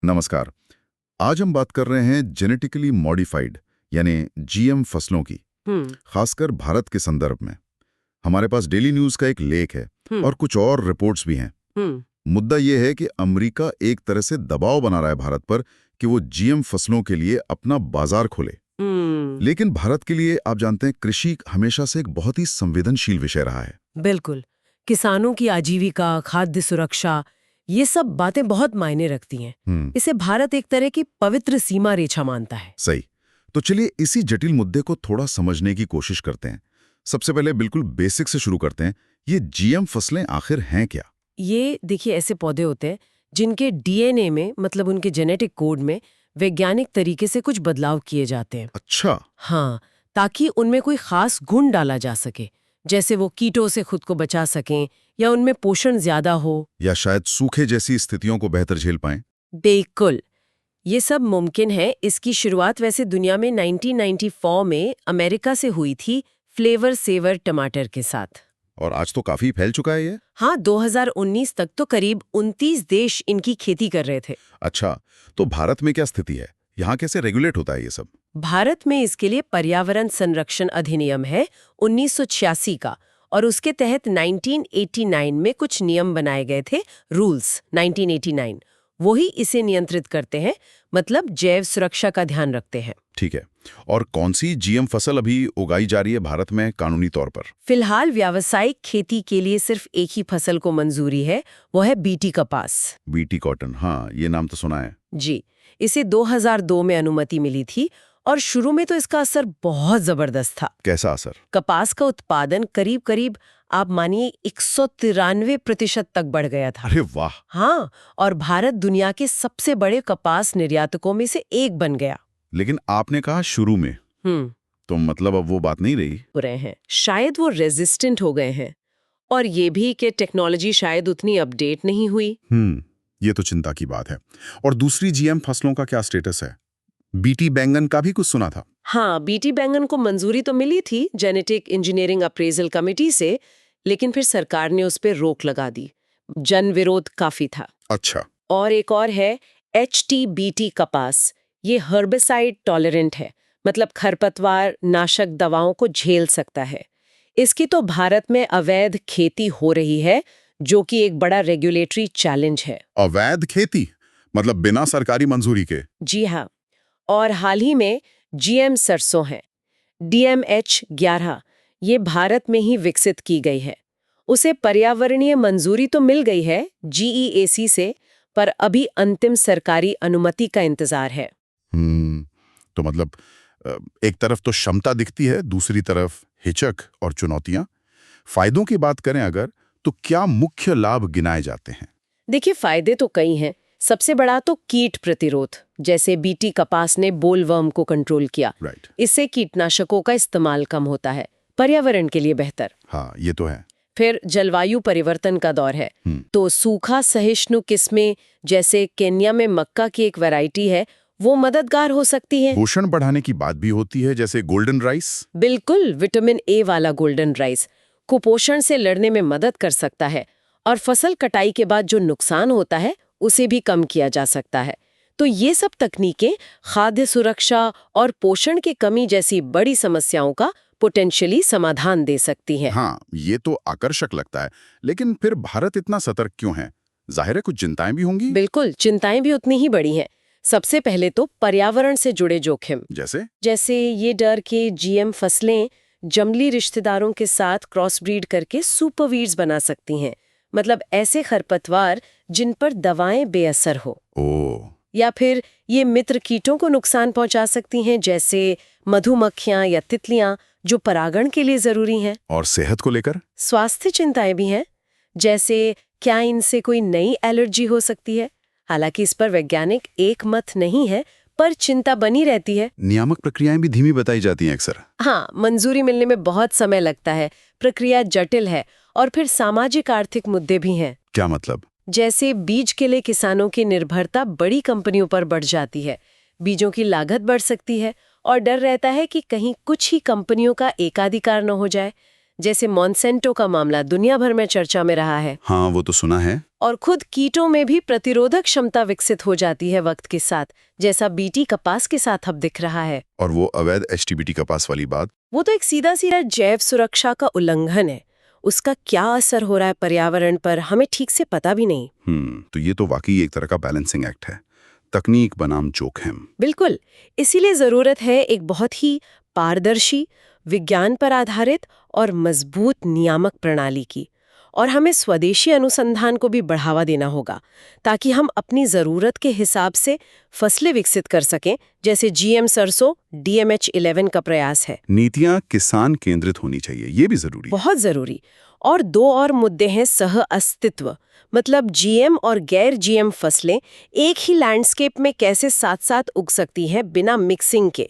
नमस्कार। आज हम बात कर रहे हैं जेनेटिकली मॉडिफाइड यानी जीएम फसलों की, हम्म। खासकर भारत के संदर्भ में। हमारे पास डेली न्यूज़ का एक लेख है और कुछ और रिपोर्ट्स भी हैं। हम्म। मुद्दा यह है कि अमेरिका एक तरह से दबाव बना रहा है भारत पर कि वो जीएम फसलों के लिए अपना बाजार खोले। हम्म। लेकिन भारत के लिए आप जानते हैं, कृषि हमेशा से एक बहुत ही संवेदनशील विषय रहा है। बिल्कुल। किसानों की आजीविका, खाद्य सुरक्षा, ये सब बातें बहुत मायने रखती हैं। इसे भारत एक तरह की पवित्र सीमा रेखा मानता है। सही। तो चलिए इसी जटिल मुद्दे को थोड़ा समझने की कोशिश करते हैं। सबसे पहले बिल्कुल बेसिक से शुरू करते हैं। ये जीएम फसलें आखिर हैं क्या? ये देखिए, ऐसे पौधे होते हैं जिनके डीएनए में, मतलब उनके जेनेटिक कोड में, वैज्ञानिक तरीके से कुछ बदलाव किए जाते हैं। अच्छा। हाँ, ताकि उनमें कोई खास गुण डाला जा सके, जैसे वो कीटों से खुद को बचा सकें या उनमें पोषण ज्यादा हो। या शायद सूखे जैसी स्थितियों को बेहतर झेल पाएं। बिल्कुल, ये सब मुमकिन है। इसकी शुरुआत वैसे दुनिया में 1994 में अमेरिका से हुई थी, फ्लेवर सेवर टमाटर के साथ। और आज तो काफी फैल चुका है ये। हाँ, 2019 तक तो करीब 29 देश इनकी खेती कर रहे थे। अच्छा, तो भारत में क्या स्थिति है? यहाँ कैसे रेगुलेट होता है ये सब? भारत में इसके लिए पर्यावरण संरक्षण अधिनियम है 1986 का, और उसके तहत 1989 में कुछ नियम बनाए गए थे, रूल्स 1989। वही इसे नियंत्रित करते हैं, मतलब जैव सुरक्षा का ध्यान रखते हैं। ठीक है। और कौन सी जीएम फसल अभी उगाई जा रही है भारत में कानूनी तौर पर? फिलहाल व्यावसायिक खेती के लिए सिर्फ एक ही फसल को मंजूरी है, वो है बीटी कपास। बीटी कॉटन, हाँ ये नाम तो सुना है। जी, इसे 2002 में अनुमति मिली थी, और शुरू में तो इसका असर बहुत जबरदस्त था। कैसा असर? कपास का उत्पादन करीब करीब, आप मानिए, 193% तक बढ़ गया था। अरे वाह। हाँ, और भारत दुनिया के सबसे बड़े कपास निर्यातकों में से एक बन गया। लेकिन आपने कहा शुरू में, तो मतलब अब वो बात नहीं रही? हो रहे हैं, शायद वो रेजिस्टेंट हो गए हैं, और ये भी कि टेक्नोलॉजी शायद उतनी अपडेट नहीं हुई। ये तो चिंता की बात है। और दूसरी जीएम फसलों का क्या स्टेटस है? बीटी बैंगन का भी कुछ सुना था। हाँ, बीटी बैंगन को मंजूरी तो मिली थी जेनेटिक इंजीनियरिंग अप्रेजल कमेटी से, लेकिन फिर सरकार ने उस पर रोक लगा दी। जन विरोध काफी था। अच्छा। और एक और है HTBT कपास। ये हर्बिसाइड टॉलरेंट है, मतलब खरपतवार नाशक दवाओं को झेल सकता है। इसकी तो भारत में अवैध खेती हो रही है, जो कि एक बड़ा रेगुलेटरी चैलेंज है। अवैध खेती मतलब बिना सरकारी मंजूरी के? जी हाँ। और हाल ही में जीएम सरसों है, DMH11, ये भारत में ही विकसित की गई है। उसे पर्यावरणीय मंजूरी तो मिल गई है GEAC से, पर अभी अंतिम सरकारी अनुमति का इंतजार है। तो मतलब एक तरफ तो क्षमता दिखती है, दूसरी तरफ हिचक और चुनौतियां। फायदों की बात करें अगर, तो क्या मुख्य लाभ गिनाए जाते हैं? देखिए, फायदे तो कई हैं। सबसे बड़ा तो कीट प्रतिरोध, जैसे बीटी कपास ने बोलवर्म को कंट्रोल किया। राइट। इससे कीटनाशकों का इस्तेमाल कम होता है, पर्यावरण के लिए बेहतर। हाँ ये तो है। फिर जलवायु परिवर्तन का दौर है, तो सूखा सहिष्णु किस्में, जैसे केन्या में मक्का की एक वैरायटी है, वो मददगार हो सकती है। पोषण बढ़ाने की बात भी होती है, जैसे गोल्डन राइस। बिल्कुल, विटामिन ए वाला गोल्डन राइस कुपोषण से लड़ने में मदद कर सकता है, और फसल कटाई के बाद जो नुकसान होता है उसे भी कम किया जा सकता है। तो ये सब तकनीकें खाद्य सुरक्षा और पोषण की कमी जैसी बड़ी समस्याओं का पोटेंशियली समाधान दे सकती हैं। हाँ ये तो आकर्षक लगता है। लेकिन फिर भारत इतना सतर्क क्यों है? जाहिर है कुछ चिंताएं भी होंगी। बिल्कुल, चिंताएं भी उतनी ही बड़ी हैं। सबसे पहले तो पर्यावरण से जुड़े जोखिम, जैसे ये डर कि जीएम फसलें जंगली रिश्तेदारों के साथ क्रॉस ब्रीड करके सुपरवीड्स बना सकती हैं, मतलब ऐसे खरपतवार जिन पर दवाएं बेअसर हो। या फिर ये मित्र कीटों को नुकसान पहुंचा सकती हैं, जैसे मधुमक्खियां या तितलियां, जो परागण के लिए जरूरी हैं। और सेहत को लेकर स्वास्थ्य चिंताएं भी हैं, जैसे क्या इनसे कोई नई एलर्जी हो सकती है। हालांकि इस पर वैज्ञानिक एक मत नहीं है, पर चिंता बनी रहती है। नियामक प्रक्रियाएं भी धीमी बताई जाती हैं अक्सर। हाँ, मंजूरी मिलने में बहुत समय लगता है, प्रक्रिया जटिल है, और फिर सामाजिक आर्थिक मुद्दे भी हैं। क्या मतलब? जैसे बीज के लिए किसानों की निर्भरता बड़ी कंपनियों पर बढ़ जाती है, बीजों की लागत बढ़ सकती है, और डर रहता है कि कहीं कुछ ही कंपनियों का एकाधिकार न हो जाए। जैसे मॉन्सेंटो का मामला दुनिया भर में चर्चा में रहा है। हाँ, वो तो सुना है। और खुद कीटों में भी प्रतिरोधक क्षमता विकसित हो जाती है वक्त के साथ, जैसा बीटी कपास के साथ अब दिख रहा है। और वो अवैध एचटीबीटी कपास वाली बात, वो तो एक सीधा सीधा जैव सुरक्षा का उल्लंघन है। उसका क्या असर हो रहा है पर्यावरण पर, हमें ठीक से पता भी नहीं। तो ये तो वाकई एक तरह का बैलेंसिंग एक्ट है, तकनीक बनाम जोखिम। बिल्कुल, इसीलिए जरूरत है एक बहुत ही पारदर्शी, विज्ञान पर आधारित और मजबूत नियामक प्रणाली की। और हमें स्वदेशी अनुसंधान को भी बढ़ावा देना होगा, ताकि हम अपनी जरूरत के हिसाब से फसलें विकसित कर सकें, जैसे जीएम सरसों DMH11 का प्रयास है। नीतियां किसान केंद्रित होनी चाहिए, ये भी जरूरी, बहुत जरूरी। और दो और मुद्दे हैं सह अस्तित्व, मतलब जीएम और गैर जीएम फसलें एक ही लैंडस्केप में कैसे साथ साथ उग सकती हैं बिना मिक्सिंग के।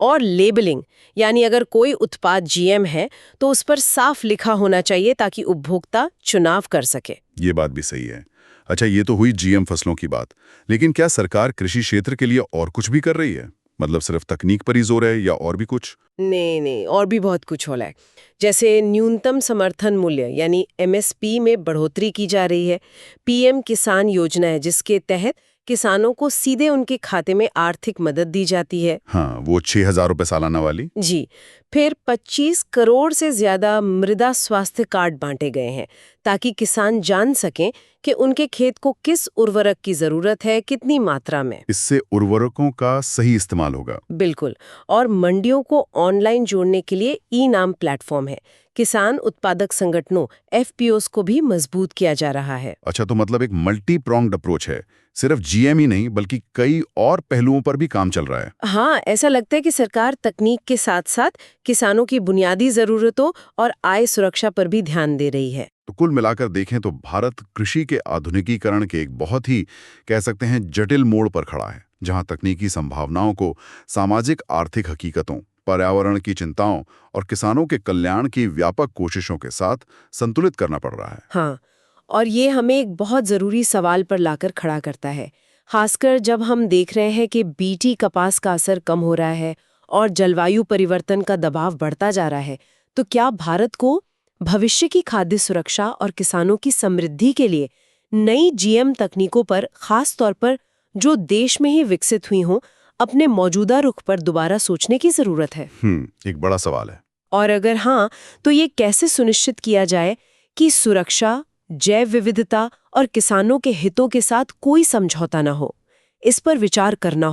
और लेबलिंग, यानी अगर कोई उत्पाद जीएम है तो उस पर साफ लिखा होना चाहिए ताकि उपभोक्ता चुनाव कर सके। ये बात भी सही है। अच्छा, ये तो हुई जीएम फसलों की बात, लेकिन क्या सरकार कृषि क्षेत्र के लिए और कुछ भी कर रही है? मतलब सिर्फ तकनीक पर ही जोर है या और भी कुछ? नहीं, और भी बहुत कुछ हो रहा है। जैसे न्यूनतम समर्थन मूल्य यानी MSP में बढ़ोतरी की जा रही है। PM किसान योजना है, जिसके तहत किसानों को सीधे उनके खाते में आर्थिक मदद दी जाती है। हाँ, वो 6,000 रुपए सालाना वाली। जी। फिर 25 करोड़ से ज्यादा मृदा स्वास्थ्य कार्ड बांटे गए हैं, ताकि किसान जान सकें कि उनके खेत को किस उर्वरक की जरूरत है, कितनी मात्रा में। इससे उर्वरकों का सही इस्तेमाल होगा। बिल्कुल। और मंडियों को ऑनलाइन जोड़ने के लिए ई-नाम प्लेटफॉर्म है। किसान उत्पादक संगठनों FPOs को भी मजबूत किया जा रहा है। अच्छा, तो मतलब एक मल्टी प्रोंग्ड अप्रोच है, सिर्फ जीएम ही नहीं बल्कि कई और पहलुओं पर भी काम चल रहा है। हाँ, ऐसा लगता है कि सरकार तकनीक के साथ साथ किसानों की बुनियादी जरूरतों और आय सुरक्षा पर भी ध्यान दे रही है। तो कुल मिलाकर देखें तो भारत कृषि के आधुनिकीकरण के एक बहुत ही, कह सकते हैं, जटिल मोड़ पर खड़ा है, जहां तकनीकी संभावनाओं को सामाजिक आर्थिक हकीकतों, पर्यावरण की चिंताओं और किसानों के कल्याण की व्यापक कोशिशों के साथ संतुलित करना पड़ रहा है। हाँ, और ये हमें एक बहुत जरूरी सवाल पर लाकर खड़ा करता है, खासकर जब हम देख रहे हैं कि बीटी कपास का असर कम हो रहा है और जलवायु परिवर्तन का दबाव बढ़ता जा रहा है। तो क्या भारत को भविष्य की खाद्य सुरक्षा और किसानों की समृद्धि के लिए नई GM तकनीकों पर, खास तौर पर जो देश में ही विकसित हुई हों, अपने मौजूदा रुख पर दोबारा सोचने की जरूरत है? एक बड़ा सवाल है। और अगर हाँ, तो ये कैसे सुनिश्चित किया जाए कि सुरक्षा, जैव विविधता और किसानों के हितों के साथ कोई समझौता न हो? इस पर विचार करना हो।